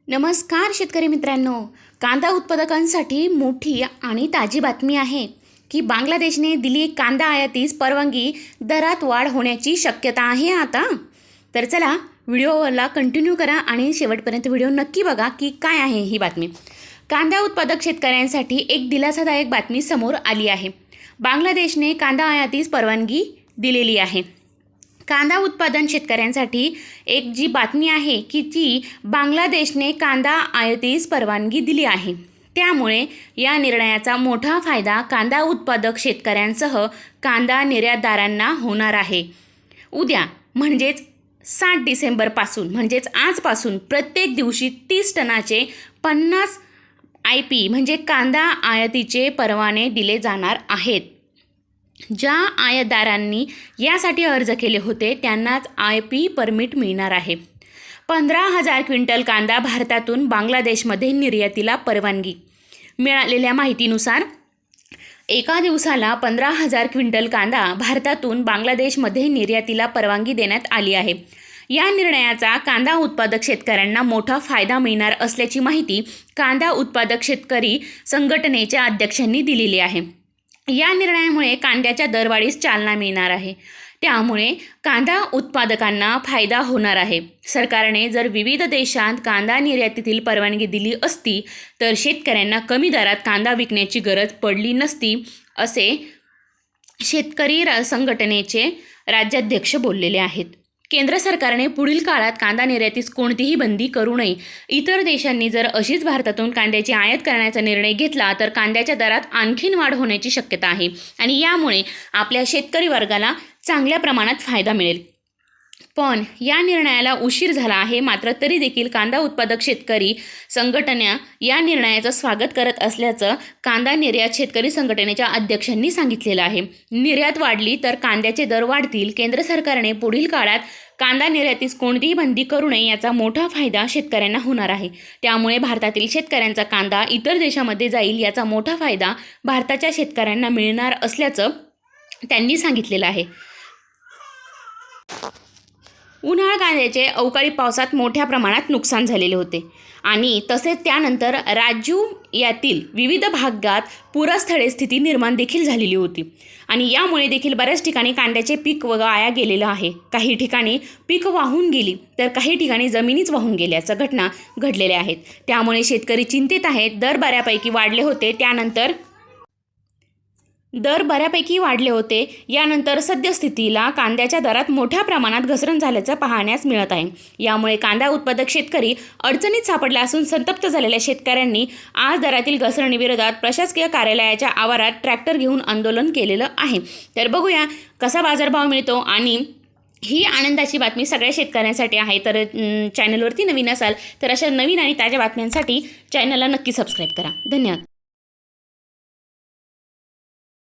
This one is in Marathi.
नमस्कार शेतकरी मित्रांनो, कांदा उत्पादकांसाठी मोठी आणि ताजी बातमी आहे की बांगलादेशने दिली कांदा आयातीस परवानगी. दरात वाढ होण्याची शक्यता आहे आता. तर चला व्हिडिओला कंटिन्यू करा आणि शेवटपर्यंत व्हिडिओ नक्की बघा की काय आहे ही बातमी. कांदा उत्पादक शेतकऱ्यांसाठी एक दिलासादायक बातमी समोर आली आहे. बांगलादेशने कांदा आयातीस परवानगी दिलेली आहे. कांदा उत्पादन शेतकऱ्यांसाठी एक जी बातमी आहे की ती बांगलादेशने कांदा आयातीस परवानगी दिली आहे. त्यामुळे या निर्णयाचा मोठा फायदा कांदा उत्पादक शेतकऱ्यांसह कांदा निर्यातदारांना होणार आहे. उद्या म्हणजेच 7 डिसेंबरपासून म्हणजेच आजपासून प्रत्येक दिवशी 30 टनाचे 50 IP म्हणजे कांदा आयातीचे परवाने दिले जाणार आहेत. ज्या आयातदारांनी यासाठी अर्ज केले होते त्यांनाच IP परमिट मिळणार आहे. 15,000 क्विंटल कांदा भारतातून बांगलादेशमध्ये निर्यातीला परवानगी. मिळालेल्या माहितीनुसार एका दिवसाला 15,000 क्विंटल कांदा भारतातून बांगलादेशमध्ये निर्यातीला परवानगी देण्यात आली आहे. या निर्णयाचा कांदा उत्पादक शेतकऱ्यांना मोठा फायदा मिळणार असल्याची माहिती कांदा उत्पादक शेतकरी संघटनेच्या अध्यक्षांनी दिलेली आहे. या निर्णयामुळे कांद्याच्या दरवाढीस चालना मिळणार आहे. त्यामुळे कांदा उत्पादकांना फायदा होणार आहे. सरकारने जर विविध देशांत कांदा निर्यातीतील परवानगी दिली असती तर शेतकऱ्यांना कमी दरात कांदा विकण्याची गरज पडली नसती, असे शेतकरी संघटनेचे राज्याध्यक्ष बोललेले आहेत. केंद्र सरकारने पुढील काळात कांदा निर्यातीस कोणतीही बंदी करू नये. इतर देशांनी जर अशीच भारतातून कांद्याची आयात करण्याचा निर्णय घेतला तर कांद्याच्या दरात आणखीन वाढ होण्याची शक्यता आहे आणि यामुळे आपल्या शेतकरी वर्गाला चांगल्या प्रमाणात फायदा मिळेल. पण या निर्णयाला उशीर झाला आहे. मात्र तरी देखील कांदा उत्पादक शेतकरी संघटना या निर्णयाचं स्वागत करत असल्याचं कांदा निर्यात शेतकरी संघटनेच्या अध्यक्षांनी सांगितलेलं आहे. निर्यात वाढली तर कांद्याचे दर वाढतील. केंद्र सरकारने पुढील काळात कांदा निर्यातीस कोणतीही बंदी करू नये याचा मोठा फायदा शेतकऱ्यांना होणार आहे. त्यामुळे भारतातील शेतकऱ्यांचा कांदा इतर देशामध्ये जाईल याचा मोठा फायदा भारताच्या शेतकऱ्यांना मिळणार असल्याचं त्यांनी सांगितलेलं आहे. उन्हाळ कांद्याचे अवकाळी पावसात मोठ्या प्रमाणात नुकसान झालेले होते आणि तसेच त्यानंतर राजू यातील विविध भागात पूरस्थळे स्थिती निर्माण देखील झालेली होती आणि यामुळे देखील बऱ्याच ठिकाणी कांद्याचे पीक वाया गेलेलं आहे. काही ठिकाणी पीक वाहून गेली तर काही ठिकाणी जमिनीच वाहून गेल्याच्या घटना घडलेल्या आहेत. त्यामुळे शेतकरी चिंतित आहेत. दर बऱ्यापैकी वाढले होते. यानंतर सद्यस्थितीला कांद्याच्या दरात मोठ्या प्रमाणात घसरण झाल्याचं पाहण्यास मिळत आहे. यामुळे कांदा उत्पादक शेतकरी अडचणीत सापडला असून संतप्त झालेल्या शेतकऱ्यांनी आज दरातील घसरणीविरोधात प्रशासकीय कार्यालयाच्या आवारात ट्रॅक्टर घेऊन आंदोलन केलेलं आहे. तर बघूया कसा बाजारभाव मिळतो आणि ही आनंदाची बातमी सगळ्या शेतकऱ्यांसाठी आहे. तर चॅनलवरती नवीन असाल तर अशा नवीन आणि ताज्या बातम्यांसाठी चॅनलला नक्की सबस्क्राईब करा. धन्यवाद.